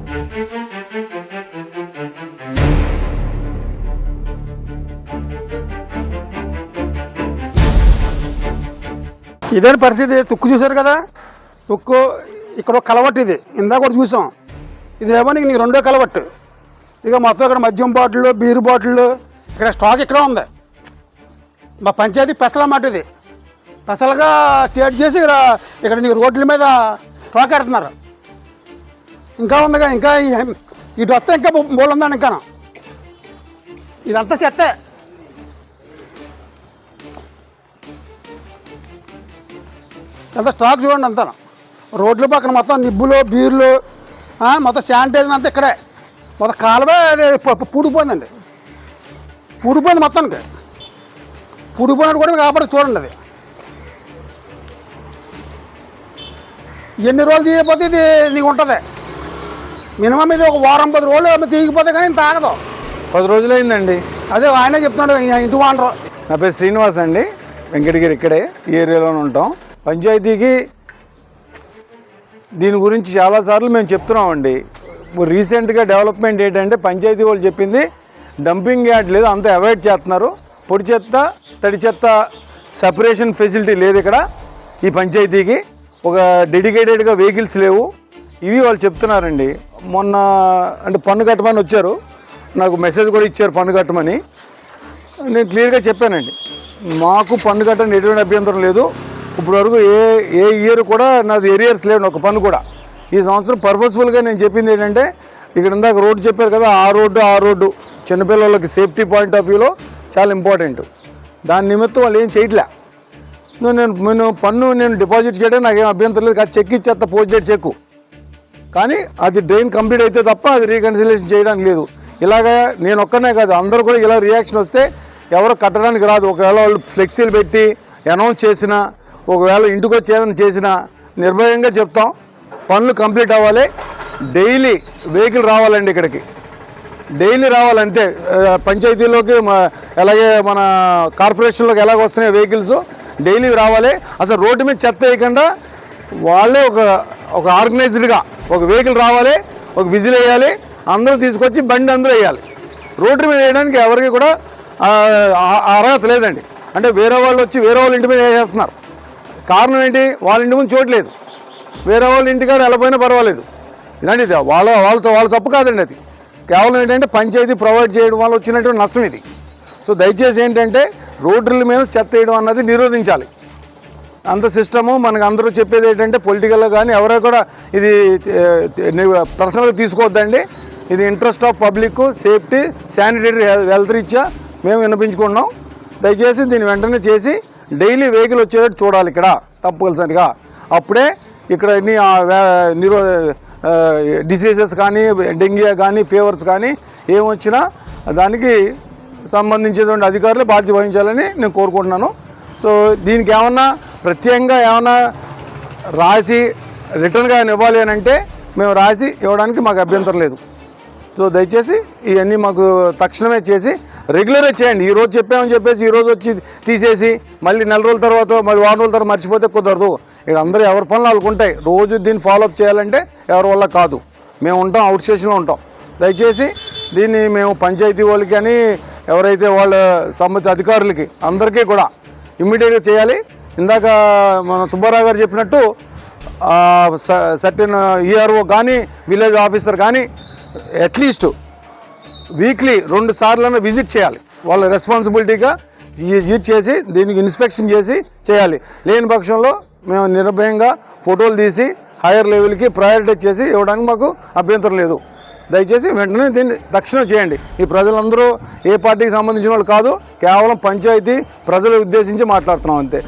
ఇదే పరిస్థితి. తుక్కు చూశారు కదా, తుక్కు ఇక్కడ ఒక కలవట్టు, ఇది ఇందాక కూడా చూసాం. ఇది ఏమో నీకు రెండో కలవట్టు. ఇక మొత్తం ఇక్కడ మద్యం బాటిళ్ళు, బీరు బాటిళ్ళు, ఇక్కడ స్టాక్ ఇక్కడ ఉంది. మా పంచాయతీ పెసల మాట, ఇది పెసలుగా స్టేట్ చేసి ఇక్కడ నీకు రోడ్ల మీద స్టాక్ పెడుతున్నారు. ఇంకా ఉందిగా, ఇంకా ఇటు వస్తే ఇంకా మూడు ఉందండి. ఇంకా ఇదంతా చెత్తే. అంతా స్టాక్ చూడండి, అంతా రోడ్ల పక్కన మొత్తం నిబ్బులు, బీర్లు, మొత్తం శానిటైజర్ అంతా ఇక్కడే. మొత్తం కాలువే పూడిపోయిందండి, పూడిపోయింది మొత్తానికి. పూడిపోయినట్టు కూడా కాబట్టి చూడండి, అది ఎన్ని రోజులు తీయకపోతే ఇది నీకు ఉంటుంది. మినిమం ఇది ఒక వారం 10 రోజులు తీయకపోతే కానీ ఇంత ఆగదు. 10 రోజులైందండి. అదే ఆయనే చెప్తున్నాడు, ఇంటి వానరు. నా పేరు శ్రీనివాస్ అండి, వెంకటగిరి, ఇక్కడే ఈ ఏరియాలోనే ఉంటాం. పంచాయతీకి దీని గురించి చాలాసార్లు మేము చెప్తున్నామండి. రీసెంట్గా డెవలప్మెంట్ ఏంటంటే పంచాయతీ వాళ్ళు చెప్పింది డంపింగ్ యార్డ్ లేదు, అంతా అవాయిడ్ చేస్తున్నారు. పొడి చెత్త, తడి చెత్త సపరేషన్ ఫెసిలిటీ లేదు ఇక్కడ. ఈ పంచాయతీకి ఒక డెడికేటెడ్గా వెహికల్స్ లేవు, ఇవి వాళ్ళు చెప్తున్నారండి. మొన్న అంటే పన్ను కట్టమని వచ్చారు, నాకు మెసేజ్ కూడా ఇచ్చారు పన్ను కట్టమని. నేను క్లియర్గా చెప్పానండి, మాకు పన్ను కట్టడానికి ఎటువంటి అభ్యంతరం లేదు. ఇప్పుడు వరకు ఏ ఇయర్ కూడా నాది ఎరియర్స్ లేవు, ఒక పన్ను కూడా. ఈ సంవత్సరం పర్పస్ఫుల్గా నేను చెప్పింది ఏంటంటే, ఇక్కడ ఇందాక రోడ్డు చెప్పారు కదా, ఆ రోడ్డు చిన్నపిల్లలకి సేఫ్టీ పాయింట్ ఆఫ్ వ్యూలో చాలా ఇంపార్టెంట్. దాని నిమిత్తం వాళ్ళు ఏం చేయట్లే. నేను పన్ను డిపాజిట్ చేయడానికి నాకేం అభ్యంతరం లేదు, కాదు చెక్ ఇచ్చేస్తా, పోస్ట్ డేట్ చెక్కు. కానీ అది డ్రైన్ కంప్లీట్ అయితే తప్ప అది రీకన్సిలేషన్ చేయడానికి లేదు. ఇలాగా నేను ఒక్కనే కాదు, అందరూ కూడా ఇలా రియాక్షన్ వస్తే ఎవరు కట్టడానికి రాదు. ఒకవేళ వాళ్ళు ఫ్లెక్సీలు పెట్టి అనౌన్స్ చేసినా, ఒకవేళ ఇంటికి వచ్చి ఏదైనా చేసినా నిర్భయంగా చెప్తాం, పనులు కంప్లీట్ అవ్వాలి. డైలీ వెహికల్ రావాలండి ఇక్కడికి, డైలీ రావాలంతే. పంచాయతీలోకి అలాగే మన కార్పొరేషన్లోకి ఎలాగ వస్తున్నాయి వెహికల్స్, డైలీ రావాలి. అసలు రోడ్డు మీద చెత్త వేయకుండా వాళ్ళే ఒక ఆర్గనైజ్డ్గా ఒక వెహికల్ రావాలి, ఒక విజిల్ వేయాలి, అందరూ తీసుకొచ్చి బండి అందరూ వేయాలి. రోడ్డు మీద వేయడానికి ఎవరికి కూడా అర్హత లేదండి. అంటే వేరే వాళ్ళు వచ్చి వేరే వాళ్ళ ఇంటి మీద వేసేస్తున్నారు. కారణం ఏంటి? వాళ్ళ ఇంటి ముందు చోట్లేదు, వేరే వాళ్ళ ఇంటికాడ వెళ్ళపోయినా పర్వాలేదు. ఇలాంటిది వాళ్ళ తప్పు కాదండి. అది కేవలం ఏంటంటే పంచాయతీ ప్రొవైడ్ చేయడం వల్ల వచ్చినటువంటి నష్టం ఇది. సో దయచేసి ఏంటంటే రోడ్ల మీద చెత్త వేయడం అన్నది నిరోధించాలి. అంత సిస్టము మనకు అందరూ చెప్పేది ఏంటంటే పొలిటికల్గా కానీ ఎవరో కూడా ఇది పర్సనల్గా తీసుకోవద్దండి. ఇది interest of public safety, sanitary health రీత్యా మేము వినిపించుకుంటున్నాం. దయచేసి దీన్ని వెంటనే చేసి డైలీ వెహికల్ వచ్చేటట్టు చూడాలి ఇక్కడ తప్పనిసరిగా. అప్పుడే ఇక్కడ ఎన్ని డిసీజెస్ కానీ, డెంగ్యూ కానీ, ఫీవర్స్ కానీ ఏమొచ్చినా దానికి సంబంధించినటువంటి అధికారులు బాధ్యత వహించాలని నేను కోరుకుంటున్నాను. సో దీనికి ఏమన్నా ప్రత్యేకంగా ఏమన్నా రాసి రిటర్న్గా ఇవ్వాలి అని అంటే మేము రాసి ఇవ్వడానికి మాకు అభ్యంతరం లేదు. సో దయచేసి ఇవన్నీ మాకు తక్షణమే చేసి రెగ్యులర్గా చేయండి. ఈరోజు చెప్పామని చెప్పేసి ఈరోజు వచ్చి తీసేసి మళ్ళీ నెల రోజుల తర్వాత మళ్ళీ 4 రోజుల తర్వాత మర్చిపోతే కుదరదు. ఇక్కడ అందరూ ఎవరి పనులు వాళ్ళకు ఉంటాయి. రోజు దీన్ని ఫాలోఅప్ చేయాలంటే ఎవరి వల్ల కాదు. మేము ఉంటాం, అవుట్ స్టేషన్లో ఉంటాం. దయచేసి దీన్ని మేము పంచాయతీ వాళ్ళకి కానీ ఎవరైతే వాళ్ళ సంబంధిత అధికారులకి అందరికీ కూడా ఇమ్మీడియట్గా చేయాలి. ఇందాక మన సుబ్బారావు గారు చెప్పినట్టు సర్టెన్ ఈఆర్ఓ కానీ విలేజ్ ఆఫీసర్ కానీ అట్లీస్ట్ వీక్లీ 2 సార్లు విజిట్ చేయాలి. వాళ్ళ రెస్పాన్సిబిలిటీగా విజిట్ చేసి దీనికి ఇన్స్పెక్షన్ చేసి చేయాలి. లేని పక్షంలో మేము నిర్భయంగా ఫోటోలు తీసి హైయర్ లెవెల్కి ప్రయారిటైజ్ చేసి ఇవ్వడానికి మాకు అభ్యంతరం లేదు. దయచేసి వెంటనే దీన్ని తక్షణం చేయండి. ఈ ప్రజలందరూ ఏ పార్టీకి సంబంధించిన వాళ్ళు కాదు, కేవలం పంచాయతీ ప్రజలు ఉద్దేశించి మాట్లాడుతున్నాం అంతే.